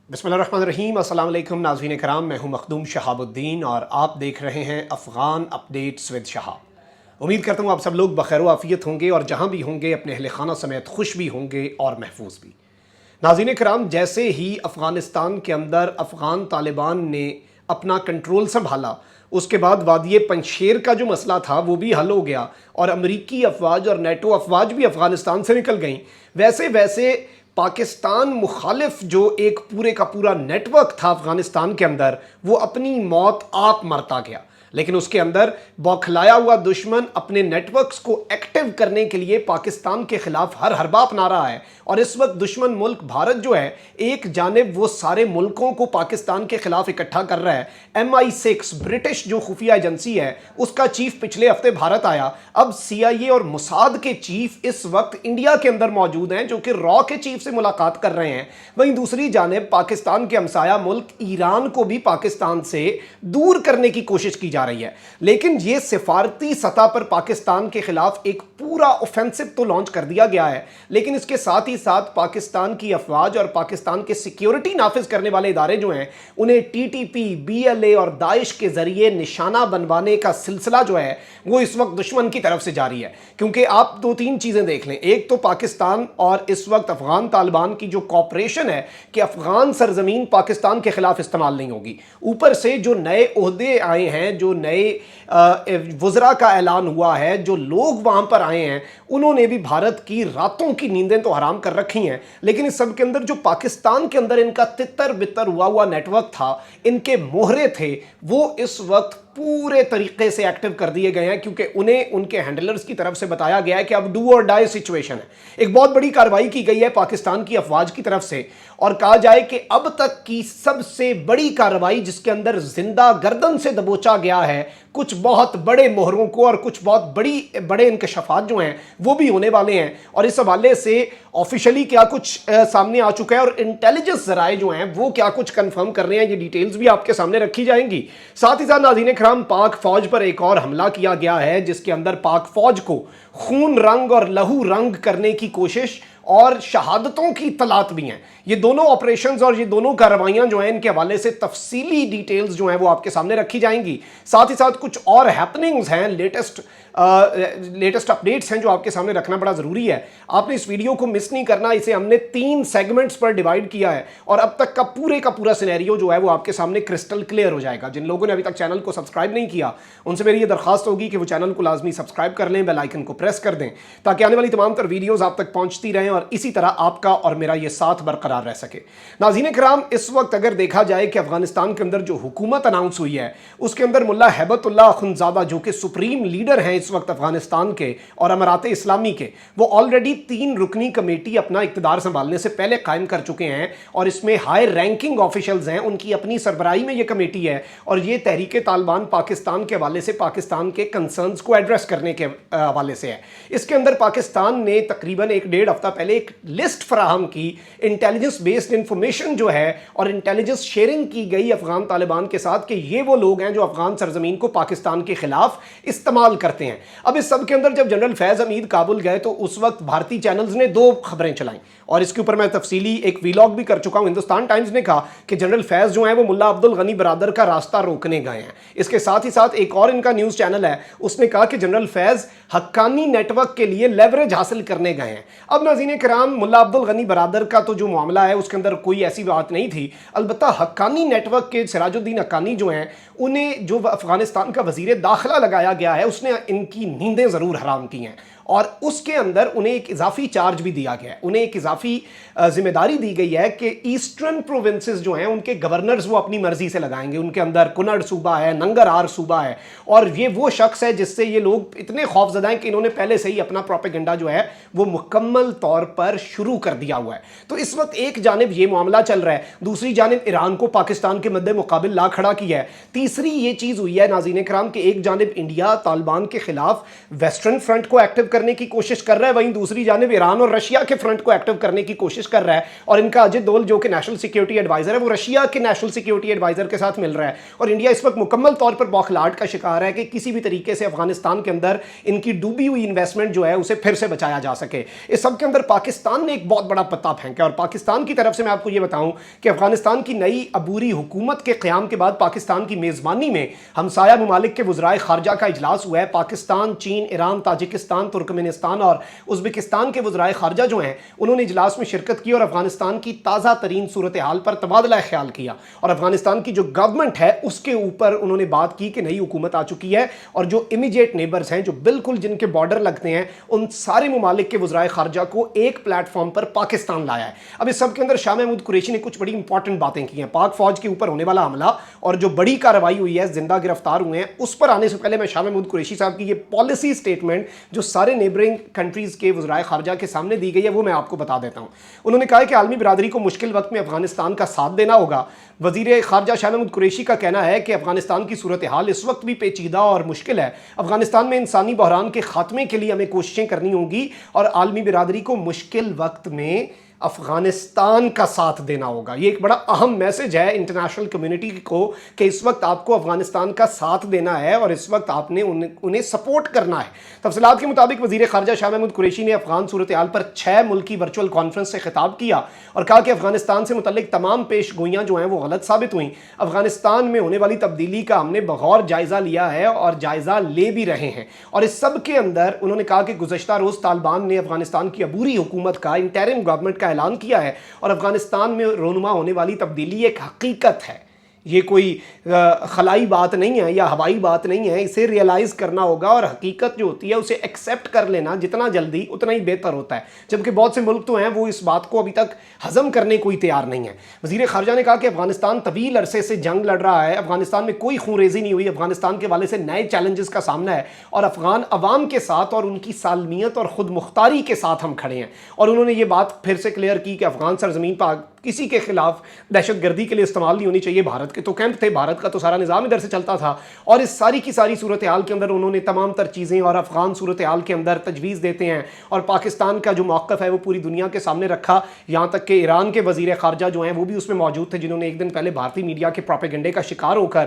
बिस्मिल्लाहिर्रहमानिर्रहीम। अस्सलाम वालेकुम नाज़रीन कराम, मैं हूं मखदूम शहाबुद्दीन और आप देख रहे हैं अफ़गान अपडेट्स विद शहाब। उम्मीद करता हूं आप सब लोग बखैर व आफ़ियत होंगे और जहां भी होंगे अपने अहले खाना समेत खुश भी होंगे और महफूज भी। नाज़रीन कराम, जैसे ही अफ़गानिस्तान के अंदर अफ़गान तालिबान ने अपना कंट्रोल संभाला, उसके बाद वादी पंजशेर का जो मसला था वो भी हल हो गया और अमरीकी अफवाज और नेटो अफवाज भी अफ़गानिस्तान से निकल गई। वैसे वैसे पाकिस्तान मुखालिफ जो एक पूरे का पूरा नेटवर्क था अफ़गानिस्तान के अंदर, वो अपनी मौत आप मरता गया। लेकिन उसके अंदर बौखलाया हुआ दुश्मन अपने नेटवर्क्स को एक्टिव करने के लिए पाकिस्तान के खिलाफ हर हरबा अपना रहा है। और इस वक्त दुश्मन मुल्क भारत जो है, एक जानिब वो सारे मुल्कों को पाकिस्तान के खिलाफ इकट्ठा कर रहा है। MI6 ब्रिटिश जो खुफिया एजेंसी है, उसका चीफ पिछले हफ्ते भारत आया। अब CIA और मुसाद के चीफ इस वक्त इंडिया के अंदर मौजूद हैं, जो कि रॉ के चीफ से मुलाकात कर रहे हैं। वहीं दूसरी जानिब पाकिस्तान के हमसाया मुल्क ईरान को भी पाकिस्तान से दूर करने की कोशिश की जा रही है। लेकिन ये सिफारती सतह पर पाकिस्तान के खिलाफ एक पूरा ऑफेंसिव तो लॉन्च कर दिया गया है, लेकिन इसके साथ ही साथ पाकिस्तान की अफवाज और पाकिस्तान के सिक्योरिटी नाफिज करने वाले इदारे जो हैं, उन्हें TTP, BLA और दाइश के जरिए निशाना बनवाने का सिलसिला जो है वो इस वक्त दुश्मन की तरफ से जारी है। क्योंकि आप दो तीन चीजें देख लें, एक तो पाकिस्तान और इस वक्त अफगान तालिबान की जो कॉपरेशन है कि अफगान सरजमीन पाकिस्तान के खिलाफ इस्तेमाल नहीं होगी, ऊपर से जो नए ओहदे आए हैं, जो नए वज़रा का ऐलान हुआ है, जो लोग वहां पर आए हैं, उन्होंने भी भारत की रातों की नींदें तो हराम कर रखी हैं। लेकिन इस सब के अंदर जो पाकिस्तान के अंदर इनका तितर बितर हुआ नेटवर्क था, इनके मोहरे थे, वो इस वक्त पूरे तरीके से एक्टिव कर दिए गए हैं। क्योंकि उन्हें उनके हैंडलर्स की तरफ से बताया गया है कि अब डू और डाई सिचुएशन है। एक बहुत बड़ी कार्रवाई की गई है पाकिस्तान की अफवाज की तरफ से, और कहा जाए कि अब तक की सबसे बड़ी कार्रवाई जिसके अंदर जिंदा गर्दन से दबोचा गया है कुछ बहुत बड़े मोहरों को, और कुछ बहुत बड़े इंकशाफात जो हैं वो भी होने वाले हैं। और इस हवाले से ऑफिशियली क्या कुछ सामने आ चुका है और इंटेलिजेंस जराए जो हैं वो क्या कुछ कंफर्म कर रहे हैं, ये डिटेल्स भी आपके सामने रखी जाएंगी। साथ ही साथ नाज़रीन इकराम, पाक फौज पर एक और हमला किया गया है, जिसके अंदर पाक फौज को खून रंग और लहू रंग करने की कोशिश और शहादतों की तलात भी हैं। ये दोनों ऑपरेशंस और ये दोनों कार्रवाइयां जो हैं, इनके हवाले से तफसीली डिटेल्स जो हैं वो आपके सामने रखी जाएंगी। साथ ही साथ कुछ और हैपनिंग्स हैं, लेटेस्ट अपडेट्स हैं जो आपके सामने रखना बड़ा ज़रूरी है। आपने इस वीडियो को मिस नहीं करना। इसे हमने 3 सेगमेंट्स पर डिवाइड किया है और अब तक का पूरा सिनेरियो जो है वो आपके सामने क्रिस्टल क्लियर हो जाएगा। जिन लोगों ने अभी तक चैनल को सब्सक्राइब नहीं किया, उनसे मेरी ये दरख्वास्त होगी कि वो चैनल को लाजमी सब्सक्राइब कर लें, बेल आइकन को प्रेस कर दें, ताकि आने वाली तमाम तर वीडियोज़ आप तक पहुँचती रहें और इसी तरह आपका और मेरा ये साथ बरकरार रह सके। नाज़रीन कराम, इस वक्त अगर देखा जाए कि अफगानिस्तान के अंदर जो हुकूमत अनाउंस हुई है, उसके अंदर मुल्ला हैबतुल्लाह अखुंज़ादा जो कि सुप्रीम लीडर हैं इस वक्त अफगानिस्तान के और अमारात इस्लामी के, वो ऑलरेडी 3 रुकनी कमेटी अपना इक़्तिदार संभालने से पहले कायम कर चुके हैं। और इसमें हाई रैंकिंग ऑफिशियल्स हैं, उनकी अपनी सरबराही में ये कमेटी है और ये तहरीक तालिबान पाकिस्तान के हवाले से पाकिस्तान के कंसर्न्स को एड्रेस करने के हवाले से है। इसके अंदर पाकिस्तान ने तकरीबन 1-1.5 हफ्ता पहले एक लिस्ट फराहम की, इंटेलिजेंस बेस्ड इंफॉर्मेशन जो है और इंटेलिजेंस शेयरिंग की गई अफगान तालिबान के साथ कि ये वो लोग हैं जो अफगान सरजमीन को पाकिस्तान के खिलाफ इस्तेमाल करते हैं। अब इस सब के अंदर जब जनरल फैज हमीद काबुल गए तो उस वक्त भारतीय चैनल्स ने 2 खबरें चलाई और इसके ऊपर मैं तफसीली एक वीलॉग भी कर चुका हूं। हिंदुस्तान टाइम्स ने कहा कि जनरल फैज जो है वो मुल्ला अब्दुल गनी बरादर का रास्ता रोकने गए हैं। इसके साथ ही साथ एक और इनका न्यूज़ चैनल है, उसने कहा कि जनरल फैज हक्कानी नेटवर्क के लिए लेवरेज हासिल करने गए हैं। अब नाज़रीन कराम, मुल्ला अब्दुल गनी बरादर का तो जो मामला है उसके अंदर कोई ऐसी बात नहीं थी। अलबत्ता हक्कानी नेटवर्क के सिराजुद्दीन हक्कानी जो हैं, उन्हें जो अफगानिस्तान का वज़ीर दाखिला लगाया गया है, उसने इनकी नींदें ज़रूर हराम की हैं और उसके अंदर उन्हें एक इजाफी चार्ज भी दिया गया है। उन्हें एक इजाफी जिम्मेदारी दी गई है कि ईस्टर्न प्रोविंसेस जो हैं उनके गवर्नर्स वो अपनी मर्जी से लगाएंगे। उनके अंदर कुनड़ सूबा है, नंगरहार सूबा है और ये वो शख्स है जिससे ये लोग इतने खौफजदा हैं कि इन्होंने पहले से ही अपना प्रोपेगेंडा जो है वो मुकम्मल तौर पर शुरू कर दिया हुआ है। तो इस वक्त एक जानिब ये मामला चल रहा है, दूसरी जानिब ईरान को पाकिस्तान के मद्दे मुकाबिल ला खड़ा किया है। तीसरी ये चीज़ हुई है नाज़रीन कराम कि एक जानिब इंडिया तालिबान के खिलाफ वेस्टर्न फ्रंट को एक्टिव کرنے کی کوشش کر رہا ہے، وہیں دوسری جانب ایران اور رشیا کے فرنٹ کو ایکٹیو کرنے کی کوشش کر رہا ہے، اور ان کا اجت دول جو کہ نیشنل سیکیورٹی ایڈوائزر ہے وہ رشیا کے نیشنل سیکیورٹی ایڈوائزر کے ساتھ مل رہا ہے، اور انڈیا اس وقت مکمل طور پر بوکھلاہٹ کا شکار ہے کہ کسی بھی طریقے سے افغانستان کے اندر ان کی ڈوبی ہوئی انویسٹمنٹ جو ہے اسے پھر سے بچایا جا سکے۔ اس سب کے اندر پاکستان نے ایک بہت بڑا پتا پھینکا، اور پاکستان کی طرف سے میں آپ کو یہ بتاؤں کہ افغانستان کی نئی عبوری حکومت کے قیام کے بعد پاکستان کی میزبانی میں ہمسایہ ممالک کے وزرائے خارجہ کا اجلاس ہوا ہے۔ پاکستان، چین، ایران، تاجکستان، ترکمنستان اور ازبکستان کے وزرائے خارجہ جو ہیں انہوں نے اجلاس میں شرکت کی اور افغانستان کی تازہ ترین صورتحال پر تبادلہ خیال کیا، اور افغانستان کی جو گورنمنٹ ہے اس کے اوپر انہوں نے بات کی کہ نئی حکومت آ چکی ہے، اور جو امیجیٹ نیبرز ہیں، جو بالکل جن کے بارڈر لگتے ہیں، ان سارے ممالک کے وزرائے خارجہ کو ایک پلیٹ فارم پر پاکستان لایا ہے۔ اب اس سب کے اندر شاہ محمود قریشی نے کچھ بڑی امپورٹنٹ باتیں کی ہیں۔ پاک فوج کے اوپر ہونے والا حملہ اور جو بڑی کارروائی ہوئی ہے، زندہ گرفتار ہوئے ہیں، اس پر آنے سے پہلے میں شاہ محمود قریشی صاحب کی یہ پالیسی سٹیٹمنٹ جو سارے نیبرنگ کنٹریز کے وزرائے خارجہ کے سامنے دی گئی ہے وہ میں آپ کو بتا دیتا ہوں۔ انہوں نے کہا ہے کہ عالمی برادری کو مشکل وقت میں افغانستان کا ساتھ دینا ہوگا۔ وزیر خارجہ شاہ محمود قریشی کا کہنا ہے کہ افغانستان کی صورتحال اس وقت بھی پیچیدہ اور مشکل ہے۔ افغانستان میں انسانی بحران کے خاتمے کے لیے ہمیں کوششیں کرنی ہوں گی، اور عالمی برادری کو مشکل وقت میں افغانستان کا ساتھ دینا ہوگا۔ یہ ایک بڑا اہم میسج ہے انٹرنیشنل کمیونٹی کو کہ اس وقت آپ کو افغانستان کا ساتھ دینا ہے، اور اس وقت آپ نے انہیں سپورٹ کرنا ہے۔ تفصیلات کے مطابق وزیر خارجہ شاہ محمود قریشی نے افغان صورتحال پر 6 ملکی ورچوئل کانفرنس سے خطاب کیا اور کہا کہ افغانستان سے متعلق تمام پیش گوئیاں جو ہیں وہ غلط ثابت ہوئیں۔ افغانستان میں ہونے والی تبدیلی کا ہم نے بغور جائزہ لیا ہے اور جائزہ لے بھی رہے ہیں، اور اس سب کے اندر انہوں نے کہا کہ گزشتہ روز طالبان نے افغانستان کی عبوری حکومت کا، انٹرم گورنمنٹ کا اعلان کیا ہے، اور افغانستان میں رونما ہونے والی تبدیلی ایک حقیقت ہے۔ یہ کوئی خلائی بات نہیں ہے یا ہوائی بات نہیں ہے، اسے ریئلائز کرنا ہوگا، اور حقیقت جو ہوتی ہے اسے ایکسیپٹ کر لینا جتنا جلدی اتنا ہی بہتر ہوتا ہے، جبکہ بہت سے ملک تو ہیں وہ اس بات کو ابھی تک ہضم کرنے کو ہی تیار نہیں ہے۔ وزیر خارجہ نے کہا کہ افغانستان طویل عرصے سے جنگ لڑ رہا ہے، افغانستان میں کوئی خون ریزی نہیں ہوئی، افغانستان کے والے سے نئے چیلنجز کا سامنا ہے، اور افغان عوام کے ساتھ اور ان کی سالمیت اور خود مختاری کے ساتھ ہم کھڑے ہیں۔ اور انہوں نے یہ بات پھر سے کلیئر کی کہ افغان سرزمین پر کسی کے خلاف دہشت گردی کے لیے استعمال نہیں ہونی چاہیے۔ بھارت کے تو کیمپ تھے، بھارت کا تو سارا نظام ادھر سے چلتا تھا، اور اس ساری کی ساری صورتحال کے اندر انہوں نے تمام تر چیزیں اور افغان صورتحال کے اندر تجویز دیتے ہیں، اور پاکستان کا جو موقف ہے وہ پوری دنیا کے سامنے رکھا، یہاں تک کہ ایران کے وزیر خارجہ جو ہیں وہ بھی اس میں موجود تھے، جنہوں نے ایک دن پہلے بھارتی میڈیا کے پروپیگنڈے کا شکار ہو کر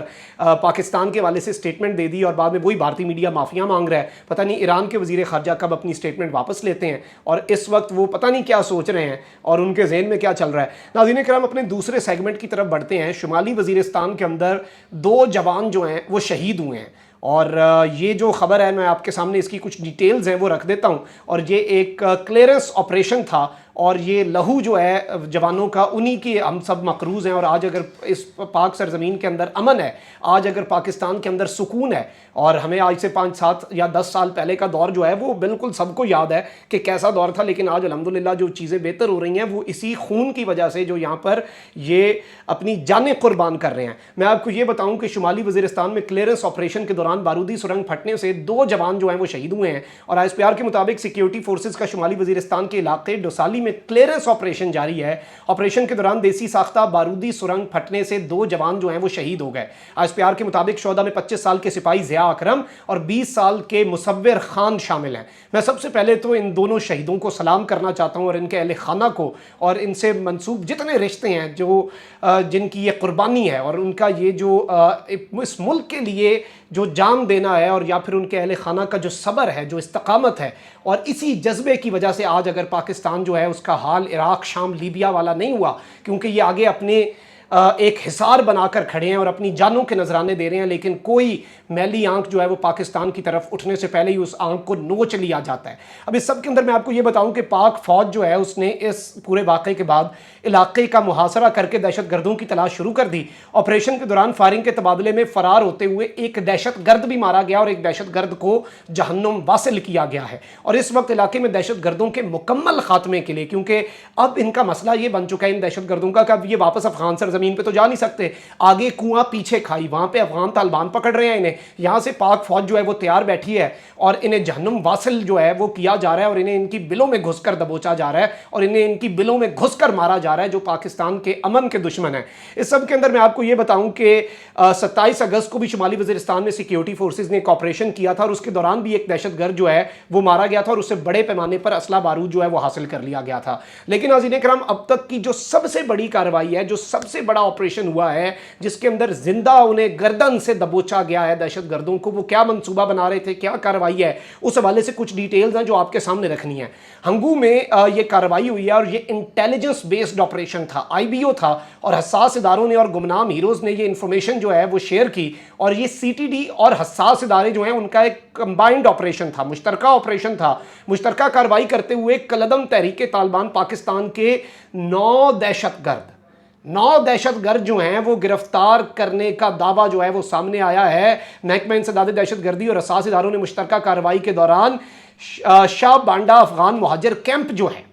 پاکستان کے والے سے سٹیٹمنٹ دے دی، اور بعد میں وہی بھارتی میڈیا معافیاں مانگ رہا ہے۔ پتہ نہیں ایران کے وزیر خارجہ کب اپنی سٹیٹمنٹ واپس لیتے ہیں، اور اس وقت وہ پتہ نہیں کیا سوچ رہے ہیں اور ان کے ذہن میں کیا چل رہا ہے۔ ناظرین کرام، اپنے دوسرے سیگمنٹ کی طرف بڑھتے ہیں۔ شمالی وزیرستان کے اندر 2 جوان جو ہیں وہ شہید ہوئے ہیں، اور یہ جو خبر ہے میں آپ کے سامنے اس کی کچھ ڈیٹیلز ہیں وہ رکھ دیتا ہوں، اور یہ ایک کلیئرنس آپریشن تھا، اور یہ لہو جو ہے جوانوں کا انہی کی ہم سب مقروض ہیں۔ اور آج اگر اس پاک سرزمین کے اندر امن ہے، آج اگر پاکستان کے اندر سکون ہے، اور ہمیں آج سے 5، 7 یا 10 سال پہلے کا دور جو ہے وہ بالکل سب کو یاد ہے کہ کیسا دور تھا، لیکن آج الحمدللہ جو چیزیں بہتر ہو رہی ہیں وہ اسی خون کی وجہ سے جو یہاں پر یہ اپنی جانیں قربان کر رہے ہیں۔ میں آپ کو یہ بتاؤں کہ شمالی وزیرستان میں کلیئرنس آپریشن کے دوران بارودی سرنگ پھٹنے سے 2 جوان جو ہیں وہ شہید ہوئے ہیں، اور آئی ایس پی آر کے مطابق سیکیورٹی فورسز کا شمالی وزیرستان کے علاقے ڈوسالی میں کلیئرنس آپریشن جاری ہے۔ آپریشن کے دوران دیسی ساختہ بارودی سرنگ پھٹنے سے 2 جوان جو ہیں وہ شہید ہو گئے۔ آئی ایس پی آر کے مطابق شہداء میں 25 سال کے سپاہی ضیاء اکرم اور 20 سال کے مصور خان شامل ہیں۔ میں سب سے پہلے تو ان دونوں شہیدوں کو سلام کرنا چاہتا ہوں، اور ان کے اہل خانہ کو، اور ان سے منسوب جتنے رشتے ہیں جو جن کی یہ قربانی ہے، اور ان کا یہ جو اس ملک کے لیے جو جان دینا ہے، اور یا پھر ان کے اہل خانہ کا جو صبر ہے، جو استقامت ہے، اور اسی جذبے کی وجہ سے آج اگر پاکستان جو ہے اس کا حال عراق، شام، لیبیا والا نہیں ہوا، کیونکہ یہ آگے اپنے ایک حصار بنا کر کھڑے ہیں اور اپنی جانوں کے نذرانے دے رہے ہیں، لیکن کوئی میلی آنکھ جو ہے وہ پاکستان کی طرف اٹھنے سے پہلے ہی اس آنکھ کو نوچ لیا جاتا ہے۔ اب اس سب کے اندر میں آپ کو یہ بتاؤں کہ پاک فوج جو ہے اس نے اس پورے واقعے کے بعد علاقے کا محاصرہ کر کے دہشت گردوں کی تلاش شروع کر دی۔ آپریشن کے دوران فائرنگ کے تبادلے میں فرار ہوتے ہوئے ایک دہشت گرد بھی مارا گیا، اور ایک دہشت گرد کو جہنم واصل کیا گیا ہے، اور اس وقت علاقے میں دہشت گردوں کے مکمل خاتمے کے لیے، کیونکہ اب ان کا مسئلہ یہ بن چکا ہے ان دہشت گردوں کا کہ اب یہ واپس افغان سرزمین ज़मीन पे तो जा नहीं सकते, आगे कुआं पीछे खाई, वहाँ पे अफगान तालिबान पकड़ रहे हैं इन्हें, यहाँ से पाक फौज जो है वो तैयार बैठी है और इन्हें जहन्नुम वासिल जो है वो किया जा रहा है और इन्हें इनकी बिलों में घुसकर दबोचा जा रहा है और इन्हें इनकी बिलों में घुसकर मारा जा रहा है, जो पाकिस्तान के अमन के दुश्मन है। इस सब के अंदर मैं आपको ये बताऊं कि 27 अगस्त को भी शुमाली वज़ीरिस्तान में सिक्योरिटी फोर्सेज ने एक ऑपरेशन किया था और उसके दौरान भी एक दहशतगर्द जो है वो मारा गया था और उससे बड़े पैमाने पर असला बारूद जो है वो हासिल कर लिया गया था। लेकिन नाज़रीन करम, अब तक की जो सबसे बड़ी कार्रवाई है, जो सबसे बड़ा ऑपरेशन हुआ है, जिसके अंदर जिंदा उन्हें गर्दन से दबोचा गया है दहशतगर्दों को, वो क्या मंसूबा बना रहे थे, क्या कार्रवाई है, उस हवाले से कुछ डिटेल्स हैं जो आपके सामने रखनी है। हंगू में ये कार्रवाई हुई है और ये इंटेलिजेंस बेस्ड ऑपरेशन था, IBO था और हसास इदारों ने और गुमनाम हीरोज ने ये इंफॉर्मेशन जो है वो शेयर की और ये CTD और हसास इदारे जो हैं उनका एक कंबाइंड ऑपरेशन था, मुश्तरका ऑपरेशन था। मुश्तरका कार्रवाई करते हुए कलदम तहरीक तालिबान पाकिस्तान के 9 दहशतगर्द जो हैं वो गिरफ्तार करने का दावा जो है वो सामने आया है। महकमा इंसदाद दहशतगर्दी और हसास इदारों ने मुश्तरका कार्रवाई के दौरान शाह बांडा अफगान मुहाजिर कैंप जो है,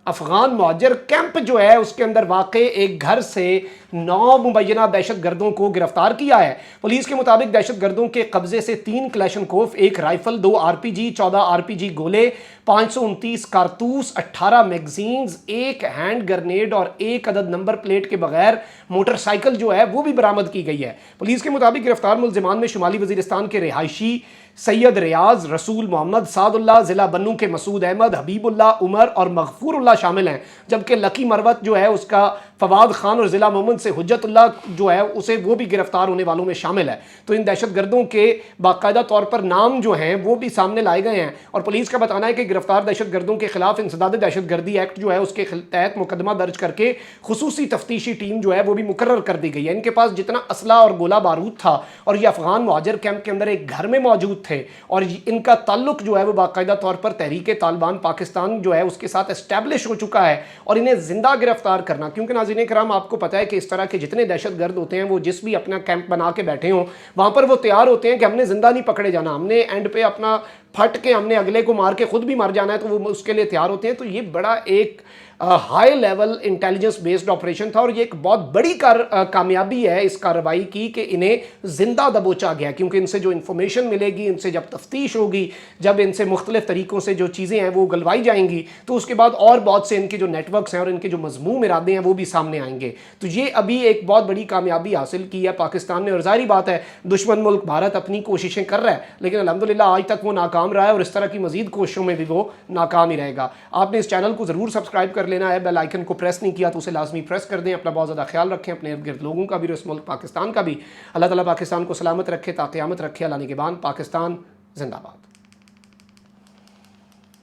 अफगान मुहाजिर कैंप जो है उसके अंदर वाक़े एक घर से 9 मुबैना दहशतगर्दों को गिरफ्तार किया है। पुलिस के मुताबिक दहशतगर्दों के कब्जे से 3 क्लैशनकोफ, 1 राइफल, 2 RPG, 14 RPG गोले, 529 कारतूस, 18 मैगजीन्स, 1 हैंड ग्रेनेड और 1 अदद नंबर प्लेट के बगैर मोटरसाइकिल जो है वो भी बरामद की गई है। पुलिस के मुताबिक गिरफ्तार मुलजिमान में शुमाली वज़ीरिस्तान के रिहायशी सैयद रियाज, रसूल मोहम्मद, सादुल्ला, ज़िला बन्नू के मसूद अहमद, हबीबुल्ला, उमर और मगफूरुल्लाह शामिल हैं, जबकि लकी मरवत जो है उसका फवाद खान और ज़िला मोहम्मद से हुज्जतुल्लाह जो है उसे वो भी गिरफ्तार होने वालों में शामिल है। तो इन दहशतगर्दों के बाकायदा तौर पर नाम जो हैं वो भी सामने लाए गए हैं और पुलिस का बताना है कि गिरफ्तार दहशतगर्दों के खिलाफ इंसदाद दहशतगर्दी एक्ट जो है उसके तहत मुकदमा दर्ज करके खुसूसी तफ्तीशी टीम जो है वो भी मुकर्रर कर दी गई है। इनके पास जितना असला और गोला बारूद था और ये अफगान मुहाजिर कैंप के अंदर एक घर में मौजूद थे और इनका ताल्लुक जो है वो बाकायदा तौर पर तहरीक तालिबान पाकिस्तान जो है उसके साथ एस्टैब्लिश हो चुका है और इन्हें जिंदा गिरफ्तार करना, क्योंकि नाज़रीन कराम आपको पता है कि इस तरह के जितने दहशतगर्द होते हैं वो जिस भी अपना कैंप बना के बैठे हों वहाँ पर वो तैयार होते हैं कि हमने जिंदा नहीं पकड़े जाना, हमने एंड पे अपना फट के हमने अगले को मार के खुद भी मर जाना है, तो वो उसके लिए तैयार होते हैं। तो ये बड़ा एक high level intelligence based operation था और ये एक बहुत बड़ी कामयाबी है इस कार्रवाई की कि इन्हें जिंदा दबोचा गया, क्योंकि इनसे जो इन्फॉर्मेशन मिलेगी, इनसे जब तफ्तीश होगी, जब इनसे मुख्तलिफ तरीक़ों से जो चीज़ें हैं वो उगलवाई जाएंगी, तो उसके बाद और बहुत से इनके जो नेटवर्क्स हैं और इनके जो मज़मूम इरादे हैं वो भी सामने आएंगे। तो ये अभी एक बहुत बड़ी कामयाबी हासिल की है पाकिस्तान ने और ज़ाहिर बात है दुश्मन मुल्क भारत अपनी कोशिशें कर रहा है, लेकिन अल्हम्दुलिल्लाह आज तक वो नाकाम रहा है और इस तरह की मज़ीद कोशिशों में भी वो नाकाम ही रहेगा। आपने इस चैनल को ज़रूर सब्सक्राइब कर लेना है, बेल आइकन को प्रेस नहीं किया तो उसे लाजमी प्रेस कर दें। अपना बहुत ज़्यादा ख्याल रखें, अपने इर्द गिर्द लोगों का भी और इस मुल्क पाकिस्तान का भी। अल्लाह ताला पाकिस्तान को सलामत रखे, ता क़यामत रखे। अल्लाह निगहबान। पाकिस्तान जिंदाबाद।